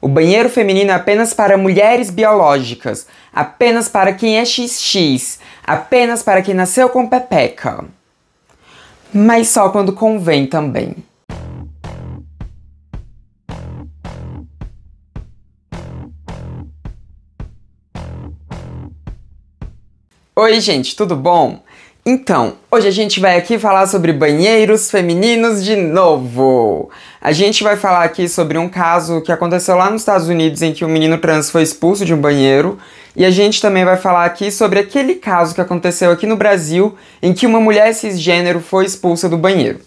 O banheiro feminino é apenas para mulheres biológicas, apenas para quem é XX, apenas para quem nasceu com pepeca. Mas só quando convém também. Oi, gente, tudo bom? Então, hoje a gente vai aqui falar sobre banheiros femininos de novo. A gente vai falar aqui sobre um caso que aconteceu lá nos Estados Unidos em que um menino trans foi expulso de um banheiro. E a gente também vai falar aqui sobre aquele caso que aconteceu aqui no Brasil em que uma mulher cisgênero foi expulsa do banheiro.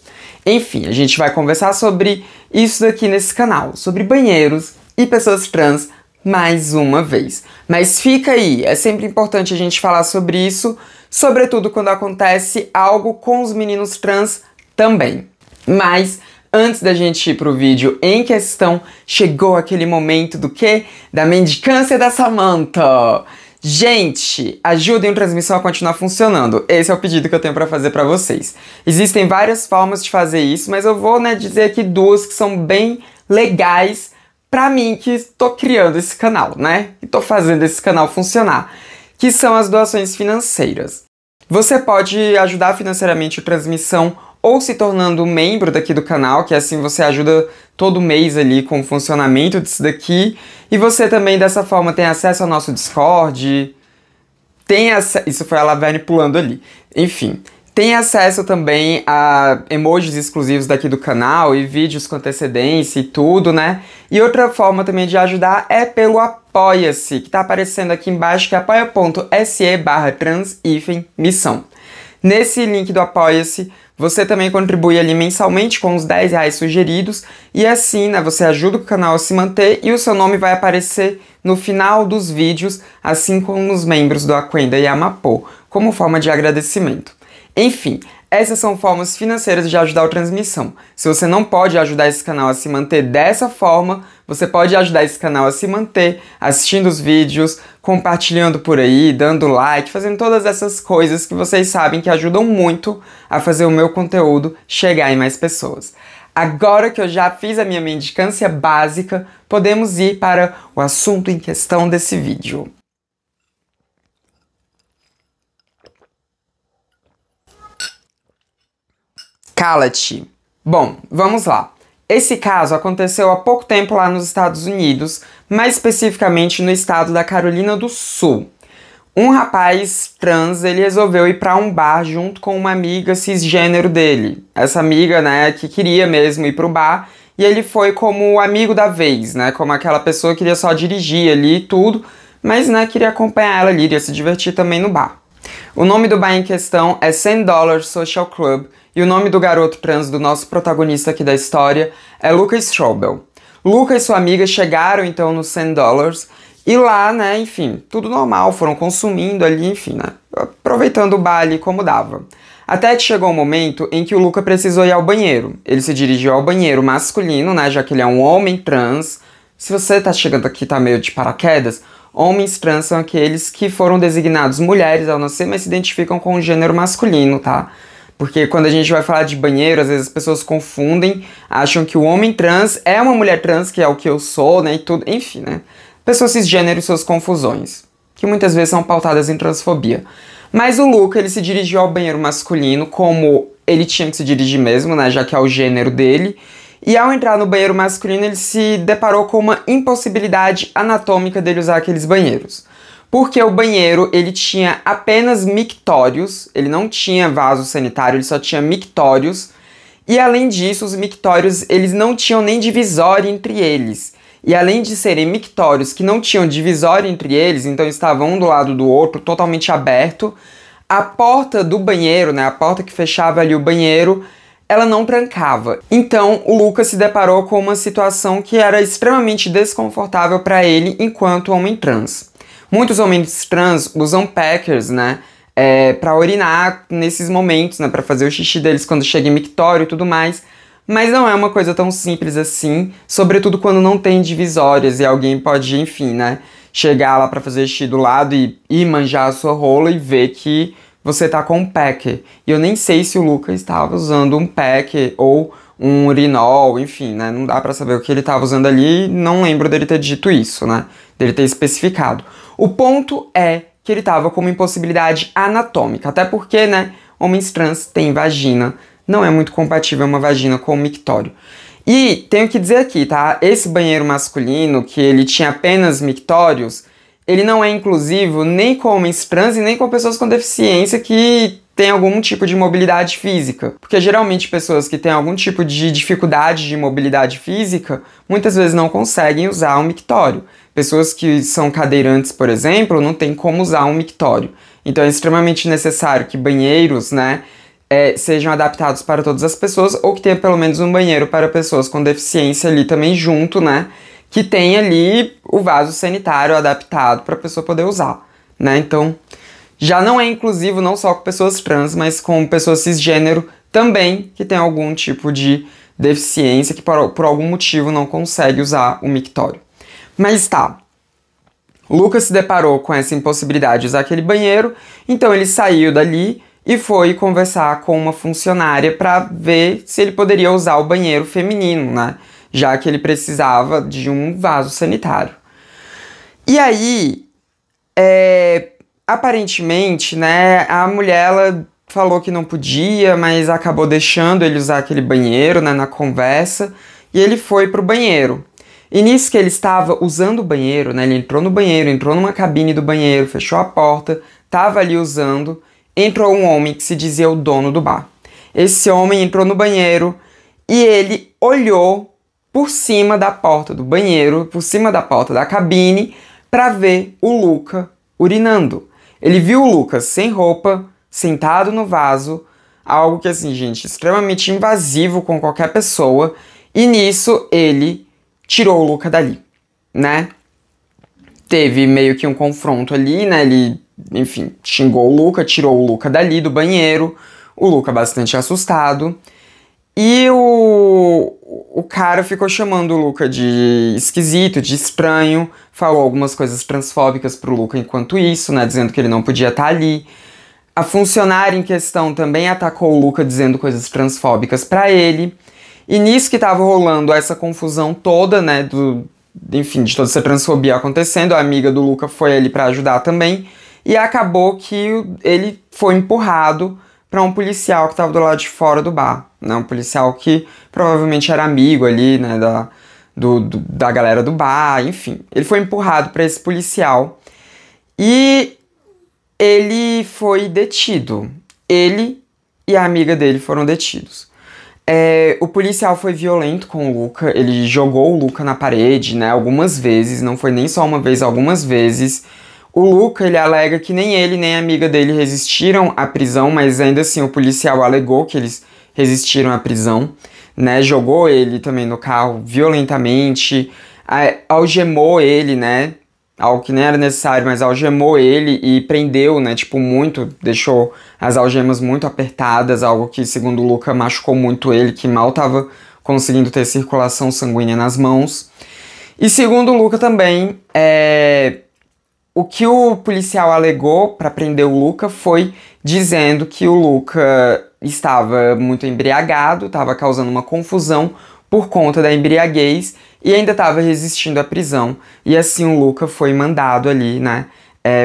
Enfim, a gente vai conversar sobre isso daqui nesse canal, sobre banheiros e pessoas trans mais uma vez. Mas fica aí, é sempre importante a gente falar sobre isso, sobretudo quando acontece algo com os meninos trans também. Mas antes da gente ir pro vídeo em questão, chegou aquele momento do quê? Da mendicância da Samantha! Gente, ajudem o Transmissão a continuar funcionando. Esse é o pedido que eu tenho pra fazer pra vocês. Existem várias formas de fazer isso, mas eu vou, dizer aqui duas que são bem legais pra mim que tô criando esse canal, que tô fazendo esse canal funcionar, que são as doações financeiras. Você pode ajudar financeiramente o Transmissão ou se tornando membro daqui do canal, que assim você ajuda todo mês ali com o funcionamento disso daqui, e você também dessa forma tem acesso ao nosso Discord, isso foi a Laverne pulando ali, enfim. Tem acesso também a emojis exclusivos daqui do canal e vídeos com antecedência e tudo, E outra forma também de ajudar é pelo Apoia-se, que tá aparecendo aqui embaixo, que é apoia.se/trans-missão. Nesse link do Apoia-se, você também contribui ali mensalmente com os R$10 sugeridos e assim, você ajuda o canal a se manter e o seu nome vai aparecer no final dos vídeos, assim como os membros do Aquenda e Amapô, como forma de agradecimento. Enfim, essas são formas financeiras de ajudar o Transmissão. Se você não pode ajudar esse canal a se manter dessa forma, você pode ajudar esse canal a se manter assistindo os vídeos, compartilhando por aí, dando like, fazendo todas essas coisas que vocês sabem que ajudam muito a fazer o meu conteúdo chegar em mais pessoas. Agora que eu já fiz a minha mendicância básica, podemos ir para o assunto em questão desse vídeo. Cala-te. Bom, vamos lá. Esse caso aconteceu há pouco tempo lá nos Estados Unidos, mais especificamente no estado da Carolina do Sul. Um rapaz trans, ele resolveu ir para um bar junto com uma amiga cisgênero dele. Essa amiga, que queria mesmo ir pro bar, e ele foi como o amigo da vez, como aquela pessoa que queria só dirigir ali e tudo, mas, queria acompanhar ela ali, iria se divertir também no bar. O nome do bar em questão é $100 Social Club, e o nome do garoto trans do nosso protagonista aqui da história é Lucas Strobel. Luca e sua amiga chegaram então no $100 e lá, enfim, tudo normal, foram consumindo ali, enfim, aproveitando o bar ali como dava. Até que chegou um momento em que o Luca precisou ir ao banheiro. Ele se dirigiu ao banheiro masculino, já que ele é um homem trans. Se você tá chegando aqui e tá meio de paraquedas, homens trans são aqueles que foram designados mulheres ao nascer, mas se identificam com o gênero masculino, tá? Porque quando a gente vai falar de banheiro, às vezes as pessoas confundem, acham que o homem trans é uma mulher trans, que é o que eu sou, e tudo, enfim, Pessoas cisgênero e suas confusões, que muitas vezes são pautadas em transfobia. Mas o Luca, ele se dirigiu ao banheiro masculino como ele tinha que se dirigir mesmo, já que é o gênero dele, e ao entrar no banheiro masculino ele se deparou com uma impossibilidade anatômica dele usar aqueles banheiros. Porque o banheiro, ele tinha apenas mictórios, ele não tinha vaso sanitário, ele só tinha mictórios. E além disso, os mictórios, eles não tinham nem divisória entre eles. E além de serem mictórios que não tinham divisória entre eles, então estavam um do lado do outro, totalmente aberto, a porta do banheiro, a porta que fechava ali o banheiro, ela não trancava. Então, o Lucas se deparou com uma situação que era extremamente desconfortável para ele enquanto homem trans. Muitos homens trans usam packers, pra urinar nesses momentos, pra fazer o xixi deles quando chega em mictório e tudo mais. Mas não é uma coisa tão simples assim, sobretudo quando não tem divisórias e alguém pode, enfim, chegar lá pra fazer xixi do lado e manjar a sua rola e ver que você tá com um packer. E eu nem sei se o Lucas estava usando um packer ou um urinol, enfim, né? Não dá pra saber o que ele tava usando ali, não lembro dele ter dito isso, né? Dele ter especificado. O ponto é que ele tava com uma impossibilidade anatômica, até porque, né, homens trans têm vagina, não é muito compatível uma vagina com o mictório. E tenho que dizer aqui, tá? Esse banheiro masculino, que ele tinha apenas mictórios, ele não é inclusivo nem com homens trans e nem com pessoas com deficiência que têm algum tipo de mobilidade física. Porque geralmente pessoas que têm algum tipo de dificuldade de mobilidade física, muitas vezes não conseguem usar um mictório. Pessoas que são cadeirantes, por exemplo, não têm como usar um mictório. Então é extremamente necessário que banheiros, né, sejam adaptados para todas as pessoas, ou que tenha pelo menos um banheiro para pessoas com deficiência ali também junto, né, que tem ali o vaso sanitário adaptado para a pessoa poder usar, né? Então, já não é inclusivo não só com pessoas trans, mas com pessoas cisgênero também, que tem algum tipo de deficiência, que por algum motivo não consegue usar o mictório. Mas tá, Lucas se deparou com essa impossibilidade de usar aquele banheiro, então ele saiu dali e foi conversar com uma funcionária para ver se ele poderia usar o banheiro feminino, né? Já que ele precisava de um vaso sanitário. E aí, aparentemente, né, a mulher ela falou que não podia, mas acabou deixando ele usar aquele banheiro, né, na conversa, e ele foi pro banheiro. E nisso que ele estava usando o banheiro, né, ele entrou no banheiro, entrou numa cabine do banheiro, fechou a porta, estava ali usando, entrou um homem que se dizia o dono do bar. Esse homem entrou no banheiro e ele olhou por cima da porta do banheiro, por cima da porta da cabine, para ver o Luca urinando. Ele viu o Lucas sem roupa, sentado no vaso, algo que, assim, gente, extremamente invasivo com qualquer pessoa, e nisso ele tirou o Luca dali, né? Teve meio que um confronto ali, né? Ele, enfim, xingou o Luca, tirou o Luca dali do banheiro, o Luca bastante assustado. E o cara ficou chamando o Luca de esquisito, de estranho, falou algumas coisas transfóbicas pro Luca enquanto isso, né, dizendo que ele não podia estar ali. A funcionária em questão também atacou o Luca dizendo coisas transfóbicas pra ele. E nisso que tava rolando essa confusão toda, né, enfim, de toda essa transfobia acontecendo, a amiga do Luca foi ali pra ajudar também, e acabou que ele foi empurrado para um policial que estava do lado de fora do bar, né? Um policial que provavelmente era amigo ali, né, da galera do bar, enfim. Ele foi empurrado para esse policial e ele foi detido. Ele e a amiga dele foram detidos. O policial foi violento com o Luca, ele jogou o Luca na parede, né, algumas vezes, não foi nem só uma vez, algumas vezes. O Luca, ele alega que nem ele nem a amiga dele resistiram à prisão, mas ainda assim o policial alegou que eles resistiram à prisão, né? Jogou ele também no carro violentamente, algemou ele, né? Algo que nem era necessário, mas algemou ele e prendeu, né? Tipo, muito, deixou as algemas muito apertadas, algo que, segundo o Luca, machucou muito ele, que mal estava conseguindo ter circulação sanguínea nas mãos. E segundo o Luca também, o que o policial alegou para prender o Luca foi dizendo que o Luca estava muito embriagado, estava causando uma confusão por conta da embriaguez e ainda estava resistindo à prisão. E assim o Luca foi mandado ali, né,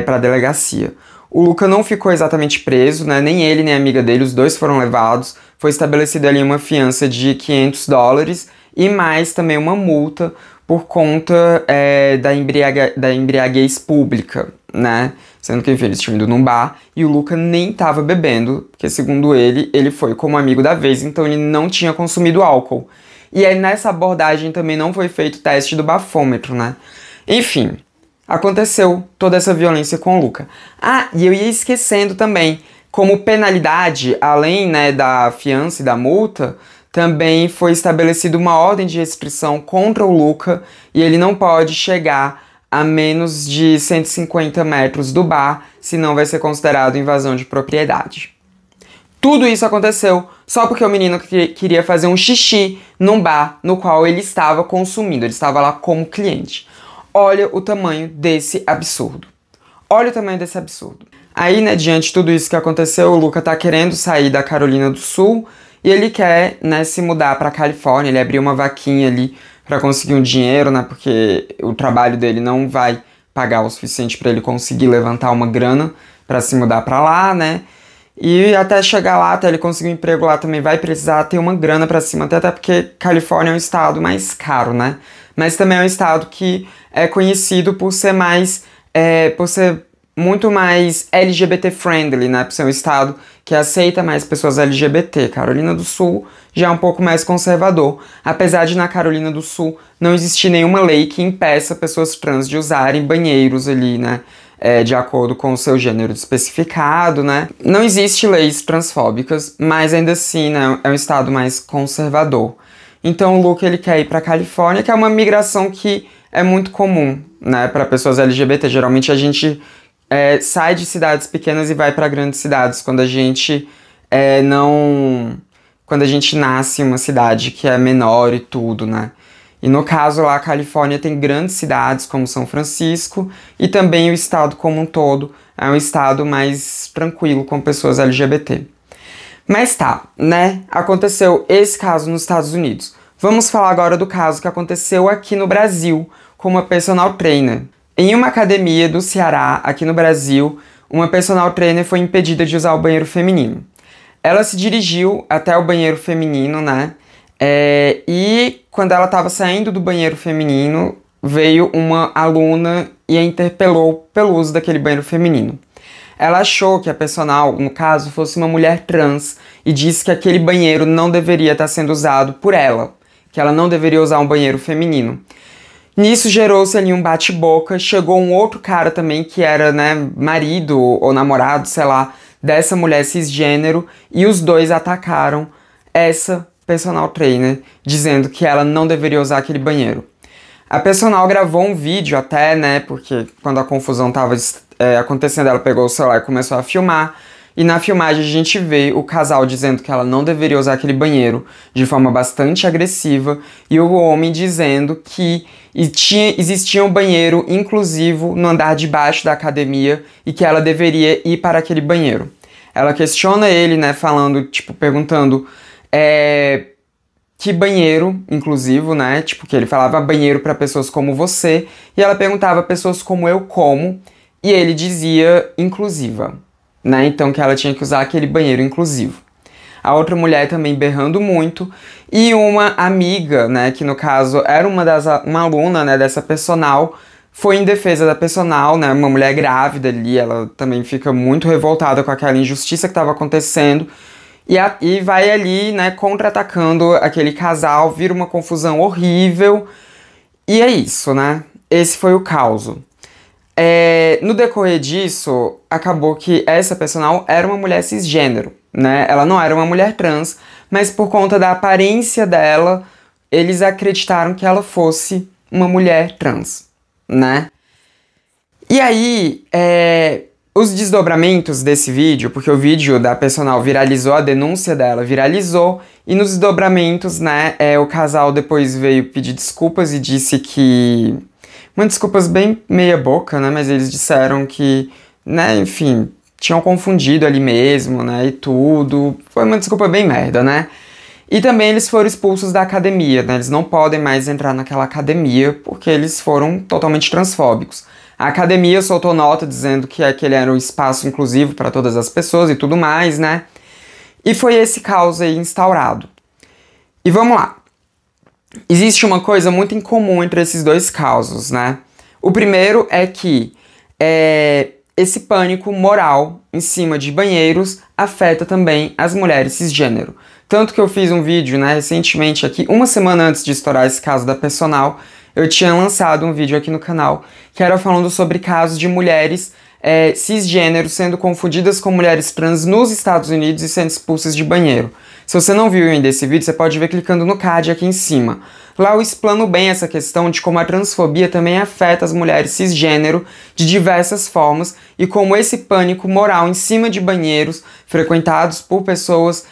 para a delegacia. O Luca não ficou exatamente preso, né, nem ele nem a amiga dele, os dois foram levados. Foi estabelecida ali uma fiança de $500 e mais também uma multa por conta da embriaguez pública, né? Sendo que, enfim, eles tinham ido num bar e o Luca nem estava bebendo, porque, segundo ele, ele foi como amigo da vez, então ele não tinha consumido álcool. E aí, nessa abordagem também não foi feito o teste do bafômetro, né? Enfim, aconteceu toda essa violência com o Luca. Ah, e eu ia esquecendo também, como penalidade, além, né, da fiança e da multa, também foi estabelecida uma ordem de restrição contra o Luca e ele não pode chegar a menos de 150 metros do bar, senão vai ser considerado invasão de propriedade. Tudo isso aconteceu só porque o menino queria fazer um xixi num bar no qual ele estava consumindo, ele estava lá como cliente. Olha o tamanho desse absurdo. Olha o tamanho desse absurdo. Aí, né, diante de tudo isso que aconteceu, o Luca tá querendo sair da Carolina do Sul e ele quer, né, se mudar para Califórnia. Ele abriu uma vaquinha ali para conseguir um dinheiro, né, porque o trabalho dele não vai pagar o suficiente para ele conseguir levantar uma grana para se mudar para lá, né? E até chegar lá, até ele conseguir um emprego lá também vai precisar ter uma grana pra cima, até porque Califórnia é um estado mais caro, né? Mas também é um estado que é conhecido por ser mais, por ser muito mais LGBT friendly, né? Por ser um estado que aceita mais pessoas LGBT. Carolina do Sul já é um pouco mais conservador, apesar de na Carolina do Sul não existir nenhuma lei que impeça pessoas trans de usarem banheiros ali, né? De acordo com o seu gênero especificado, né? Não existe leis transfóbicas, mas ainda assim, né, é um estado mais conservador. Então o Luke, ele quer ir para Califórnia, que é uma migração que é muito comum, né, para pessoas LGBT. Geralmente a gente sai de cidades pequenas e vai para grandes cidades quando a gente quando a gente nasce em uma cidade que é menor e tudo, né? E no caso lá, a Califórnia tem grandes cidades como São Francisco e também o estado como um todo é um estado mais tranquilo com pessoas LGBT. Mas tá, né? Aconteceu esse caso nos Estados Unidos. Vamos falar agora do caso que aconteceu aqui no Brasil com uma personal trainer. Em uma academia do Ceará, aqui no Brasil, uma personal trainer foi impedida de usar o banheiro feminino. Ela se dirigiu até o banheiro feminino, né? E quando ela estava saindo do banheiro feminino, veio uma aluna e a interpelou pelo uso daquele banheiro feminino. Ela achou que a personal, no caso, fosse uma mulher trans e disse que aquele banheiro não deveria estar sendo usado por ela, que ela não deveria usar um banheiro feminino. Nisso gerou-se ali um bate-boca, chegou um outro cara também que era, né, marido ou namorado, sei lá, dessa mulher cisgênero, e os dois atacaram essa personal trainer, dizendo que ela não deveria usar aquele banheiro. A personal gravou um vídeo até, né, porque quando a confusão estava acontecendo, ela pegou o celular e começou a filmar, e na filmagem a gente vê o casal dizendo que ela não deveria usar aquele banheiro de forma bastante agressiva, e o homem dizendo que existia um banheiro inclusivo no andar de baixo da academia e que ela deveria ir para aquele banheiro. Ela questiona ele, né, falando, tipo, perguntando que banheiro inclusivo, né? Tipo, que ele falava banheiro para pessoas como você, e ela perguntava pessoas como eu como, e ele dizia inclusiva, né? Então que ela tinha que usar aquele banheiro inclusivo. A outra mulher também berrando muito, e uma amiga, né, que no caso era uma aluna, né, dessa personal, foi em defesa da personal, né, uma mulher grávida ali, ela também fica muito revoltada com aquela injustiça que estava acontecendo, e vai ali, né, contra-atacando aquele casal, vira uma confusão horrível, e é isso, né? Esse foi o caos. No decorrer disso, acabou que essa personal era uma mulher cisgênero, né? Ela não era uma mulher trans, mas por conta da aparência dela, eles acreditaram que ela fosse uma mulher trans, né? E aí, os desdobramentos desse vídeo, porque o vídeo da personal viralizou, a denúncia dela viralizou, e nos desdobramentos, né, o casal depois veio pedir desculpas e disse que... Uma desculpas bem meia boca, né, mas eles disseram que, né, enfim, tinham confundido ali mesmo, né, e tudo. Foi uma desculpa bem merda, né. E também eles foram expulsos da academia, né, eles não podem mais entrar naquela academia porque eles foram totalmente transfóbicos. A academia soltou nota dizendo que aquele era um espaço inclusivo para todas as pessoas e tudo mais, né? E foi esse caos aí instaurado. E vamos lá. Existe uma coisa muito incomum entre esses dois causos, né? O primeiro é que esse pânico moral em cima de banheiros afeta também as mulheres cisgênero. Tanto que eu fiz um vídeo, né, recentemente aqui, uma semana antes de estourar esse caso da personal, eu tinha lançado um vídeo aqui no canal que era falando sobre casos de mulheres cisgênero sendo confundidas com mulheres trans nos Estados Unidos e sendo expulsas de banheiro. Se você não viu ainda esse vídeo, você pode ver clicando no card aqui em cima. Lá eu explano bem essa questão de como a transfobia também afeta as mulheres cisgênero de diversas formas e como esse pânico moral em cima de banheiros frequentados por pessoas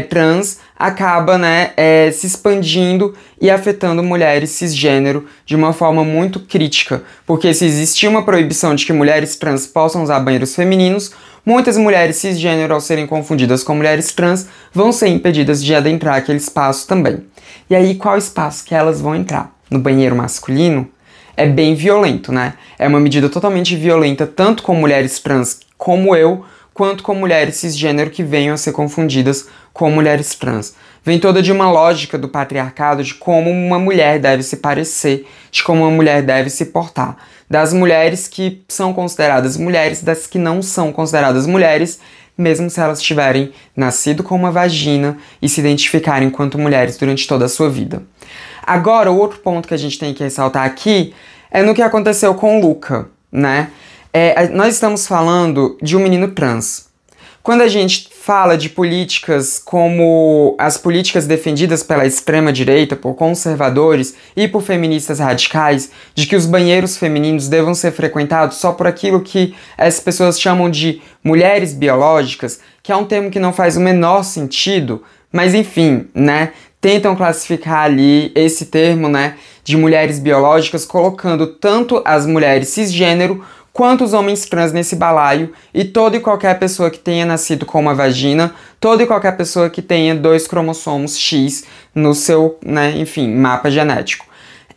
trans acaba, né, se expandindo e afetando mulheres cisgênero de uma forma muito crítica, porque se existir uma proibição de que mulheres trans possam usar banheiros femininos, muitas mulheres cisgênero, ao serem confundidas com mulheres trans, vão ser impedidas de adentrar aquele espaço também. E aí, qual espaço que elas vão entrar? No banheiro masculino? É bem violento, né? É uma medida totalmente violenta, tanto com mulheres trans como eu, quanto com mulheres cisgênero que venham a ser confundidas com mulheres trans. Vem toda de uma lógica do patriarcado de como uma mulher deve se parecer, de como uma mulher deve se portar. Das mulheres que são consideradas mulheres, das que não são consideradas mulheres, mesmo se elas tiverem nascido com uma vagina e se identificarem enquanto mulheres durante toda a sua vida. Agora, o outro ponto que a gente tem que ressaltar aqui é no que aconteceu com o Luca, né? Nós estamos falando de um menino trans. Quando a gente fala de políticas como as políticas defendidas pela extrema-direita, por conservadores e por feministas radicais, de que os banheiros femininos devam ser frequentados só por aquilo que as pessoas chamam de mulheres biológicas, que é um termo que não faz o menor sentido, mas enfim, né? Tentam classificar ali esse termo, né, de mulheres biológicas, colocando tanto as mulheres cisgênero quanto os homens trans nesse balaio, e toda e qualquer pessoa que tenha nascido com uma vagina, toda e qualquer pessoa que tenha 2 cromossomos X no seu, né, enfim, mapa genético.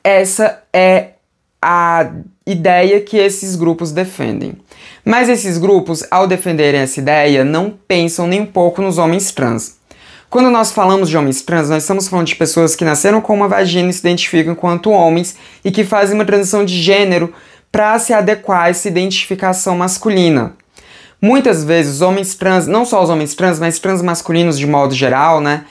Essa é a ideia que esses grupos defendem. Mas esses grupos, ao defenderem essa ideia, não pensam nem um pouco nos homens trans. Quando nós falamos de homens trans, nós estamos falando de pessoas que nasceram com uma vagina e se identificam enquanto homens e que fazem uma transição de gênero para se adequar a essa identificação masculina. Muitas vezes os homens trans, não só os homens trans, mas trans masculinos de modo geral, né?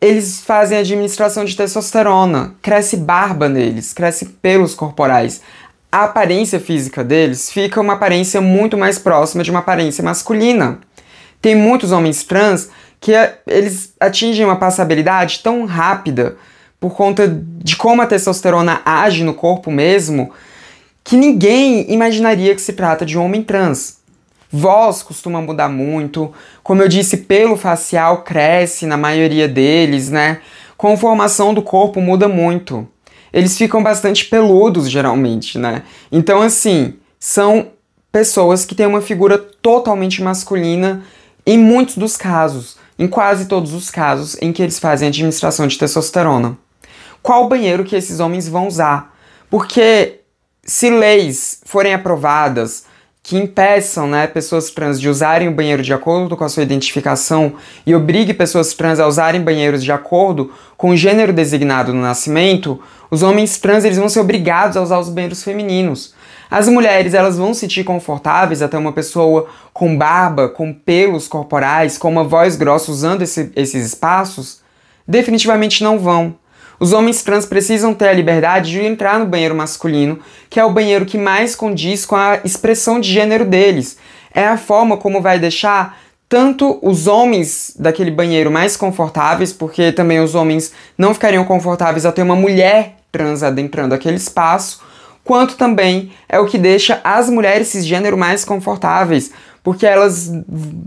Eles fazem administração de testosterona, cresce barba neles, cresce pelos corporais. A aparência física deles fica uma aparência muito mais próxima de uma aparência masculina. Tem muitos homens trans que eles atingem uma passabilidade tão rápida por conta de como a testosterona age no corpo mesmo, que ninguém imaginaria que se trata de um homem trans. Voz costuma mudar muito, como eu disse, pelo facial cresce na maioria deles, né? Conformação do corpo muda muito. Eles ficam bastante peludos, geralmente, né? Então, assim, são pessoas que têm uma figura totalmente masculina em muitos dos casos, em quase todos os casos em que eles fazem administração de testosterona. Qual banheiro que esses homens vão usar? Porque se leis forem aprovadas que impeçam, né, pessoas trans de usarem o banheiro de acordo com a sua identificação e obrigue pessoas trans a usarem banheiros de acordo com o gênero designado no nascimento, os homens trans eles vão ser obrigados a usar os banheiros femininos. As mulheres elas vão se sentir confortáveis até uma pessoa com barba, com pelos corporais, com uma voz grossa usando esses espaços? Definitivamente não vão. Os homens trans precisam ter a liberdade de entrar no banheiro masculino, que é o banheiro que mais condiz com a expressão de gênero deles. É a forma como vai deixar tanto os homens daquele banheiro mais confortáveis, porque também os homens não ficariam confortáveis a ter uma mulher trans adentrando aquele espaço, quanto também é o que deixa as mulheres cisgênero mais confortáveis, porque elas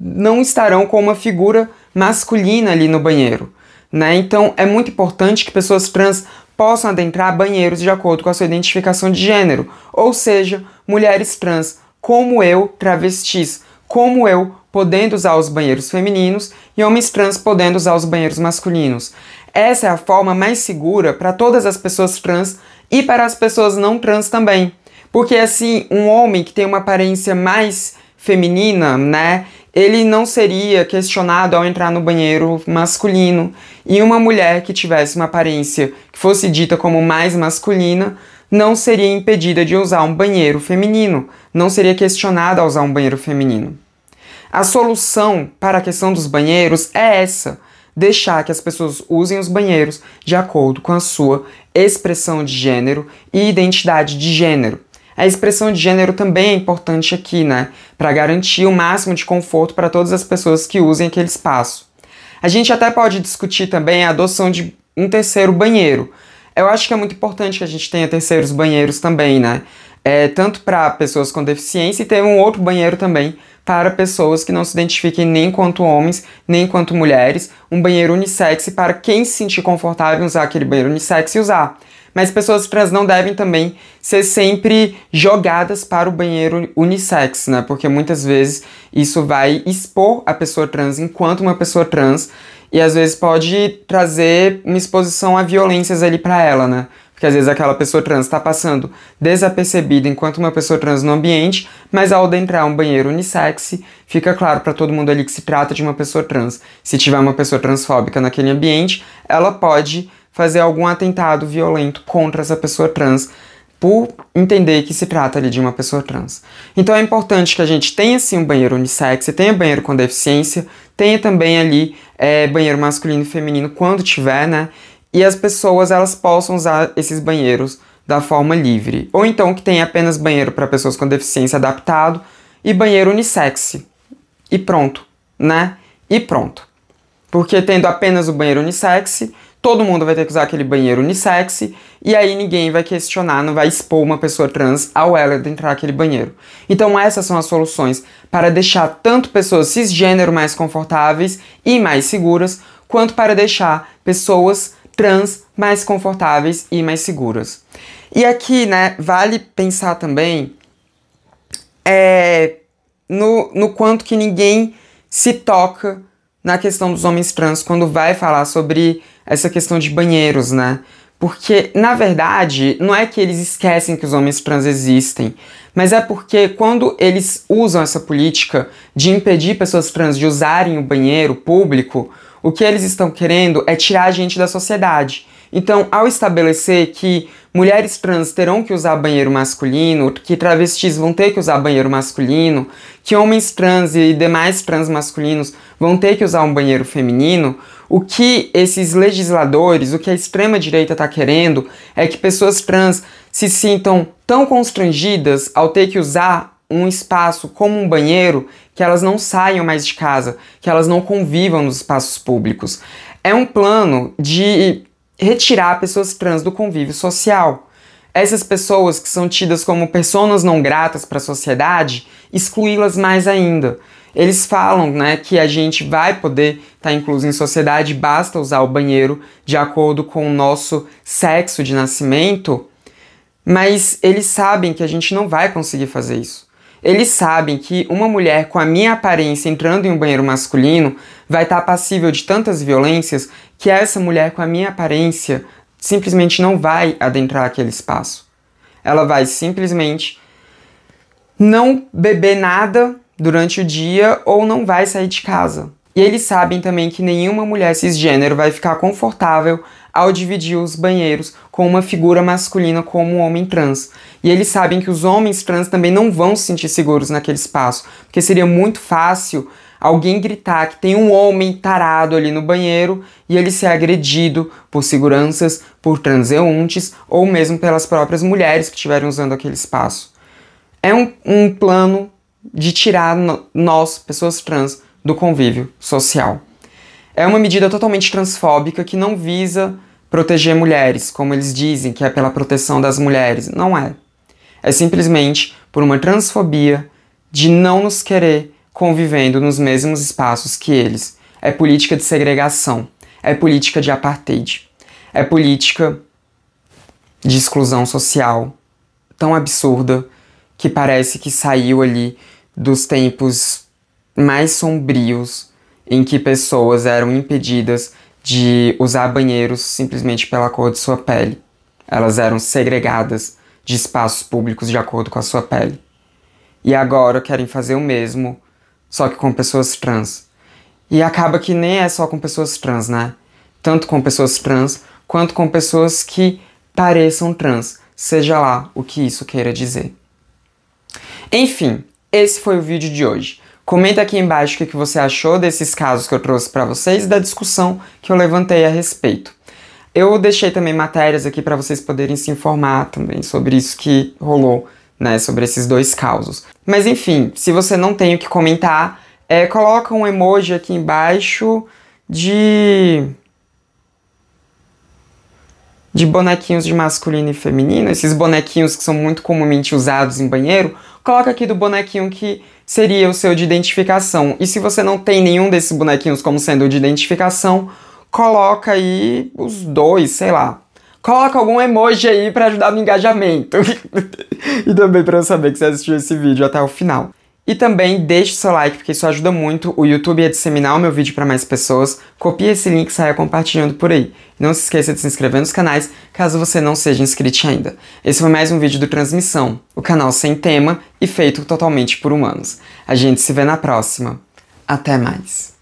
não estarão com uma figura masculina ali no banheiro, né? Então é muito importante que pessoas trans possam adentrar banheiros de acordo com a sua identificação de gênero, ou seja, mulheres trans como eu, travestis como eu, podendo usar os banheiros femininos e homens trans podendo usar os banheiros masculinos. Essa é a forma mais segura para todas as pessoas trans e para as pessoas não trans também. Porque assim, um homem que tem uma aparência mais feminina, né, ele não seria questionado ao entrar no banheiro masculino. E uma mulher que tivesse uma aparência que fosse dita como mais masculina, não seria impedida de usar um banheiro feminino, não seria questionada a usar um banheiro feminino. A solução para a questão dos banheiros é essa: deixar que as pessoas usem os banheiros de acordo com a sua expressão de gênero e identidade de gênero. A expressão de gênero também é importante aqui, né? Para garantir o máximo de conforto para todas as pessoas que usem aquele espaço. A gente até pode discutir também a adoção de um terceiro banheiro. Eu acho que é muito importante que a gente tenha terceiros banheiros também, né? tanto para pessoas com deficiência e tem um outro banheiro também para pessoas que não se identifiquem nem enquanto homens, nem enquanto mulheres, um banheiro unissex para quem se sentir confortável em usar aquele banheiro unissex e usar. Mas pessoas trans não devem também ser sempre jogadas para o banheiro unissex, né? Porque muitas vezes isso vai expor a pessoa trans enquanto uma pessoa trans e às vezes pode trazer uma exposição a violências ali para ela, né? Porque às vezes aquela pessoa trans está passando desapercebida enquanto uma pessoa trans no ambiente, mas ao adentrar um banheiro unissex, fica claro para todo mundo ali que se trata de uma pessoa trans. Se tiver uma pessoa transfóbica naquele ambiente, ela pode fazer algum atentado violento contra essa pessoa trans, por entender que se trata ali de uma pessoa trans. Então é importante que a gente tenha sim um banheiro unissex, tenha banheiro com deficiência, tenha também ali banheiro masculino e feminino quando tiver, né? E as pessoas elas possam usar esses banheiros da forma livre. Ou então que tenha apenas banheiro para pessoas com deficiência adaptado e banheiro unissex. E pronto, né? E pronto. Porque tendo apenas o banheiro unissex, todo mundo vai ter que usar aquele banheiro unissex e aí ninguém vai questionar, não vai expor uma pessoa trans ao ela adentrar aquele banheiro. Então essas são as soluções para deixar tanto pessoas cisgênero mais confortáveis e mais seguras, quanto para deixar pessoas trans mais confortáveis e mais seguras. E aqui, né, vale pensar também no quanto que ninguém se toca na questão dos homens trans quando vai falar sobre essa questão de banheiros, né? Porque, na verdade, não é que eles esquecem que os homens trans existem, mas é porque quando eles usam essa política de impedir pessoas trans de usarem o banheiro público, o que eles estão querendo é tirar a gente da sociedade. Então, ao estabelecer que mulheres trans terão que usar banheiro masculino, que travestis vão ter que usar banheiro masculino, que homens trans e demais trans masculinos vão ter que usar um banheiro feminino, o que esses legisladores, o que a extrema-direita está querendo é que pessoas trans se sintam tão constrangidas ao ter que usar um espaço como um banheiro que elas não saiam mais de casa, que elas não convivam nos espaços públicos. É um plano de retirar pessoas trans do convívio social. Essas pessoas que são tidas como personas não gratas para a sociedade, excluí-las mais ainda. Eles falam, né, que a gente vai poder estar incluso em sociedade, basta usar o banheiro de acordo com o nosso sexo de nascimento, mas eles sabem que a gente não vai conseguir fazer isso. Eles sabem que uma mulher com a minha aparência entrando em um banheiro masculino vai estar passível de tantas violências que essa mulher com a minha aparência simplesmente não vai adentrar aquele espaço. Ela vai simplesmente não beber nada durante o dia ou não vai sair de casa. E eles sabem também que nenhuma mulher cisgênero vai ficar confortável ao dividir os banheiros com uma figura masculina como um homem trans. E eles sabem que os homens trans também não vão se sentir seguros naquele espaço, porque seria muito fácil alguém gritar que tem um homem tarado ali no banheiro e ele ser agredido por seguranças, por transeuntes ou mesmo pelas próprias mulheres que estiverem usando aquele espaço. É um plano de tirar nós, pessoas trans, do convívio social. É uma medida totalmente transfóbica que não visa proteger mulheres, como eles dizem, que é pela proteção das mulheres. Não é. É simplesmente por uma transfobia de não nos querer convivendo nos mesmos espaços que eles. É política de segregação. É política de apartheid. É política de exclusão social tão absurda que parece que saiu ali dos tempos mais sombrios em que pessoas eram impedidas de usar banheiros simplesmente pela cor de sua pele. Elas eram segregadas de espaços públicos de acordo com a sua pele. E agora querem fazer o mesmo, só que com pessoas trans. E acaba que nem é só com pessoas trans, né? Tanto com pessoas trans, quanto com pessoas que pareçam trans, seja lá o que isso queira dizer. Enfim, esse foi o vídeo de hoje. Comenta aqui embaixo o que você achou desses casos que eu trouxe para vocês e da discussão que eu levantei a respeito. Eu deixei também matérias aqui para vocês poderem se informar também sobre isso que rolou, né, sobre esses dois casos. Mas enfim, se você não tem o que comentar, coloca um emoji aqui embaixo de de bonequinhos de masculino e feminino, esses bonequinhos que são muito comumente usados em banheiro, coloca aqui do bonequinho que seria o seu de identificação. E se você não tem nenhum desses bonequinhos como sendo de identificação, coloca aí os dois, sei lá. Coloca algum emoji aí pra ajudar no engajamento. E também pra eu saber que você assistiu esse vídeo até o final. E também deixe seu like, porque isso ajuda muito o YouTube a disseminar o meu vídeo para mais pessoas. Copie esse link e saia compartilhando por aí. Não se esqueça de se inscrever nos canais, caso você não seja inscrito ainda. Esse foi mais um vídeo do Transmissão, o canal sem tema e feito totalmente por humanos. A gente se vê na próxima. Até mais.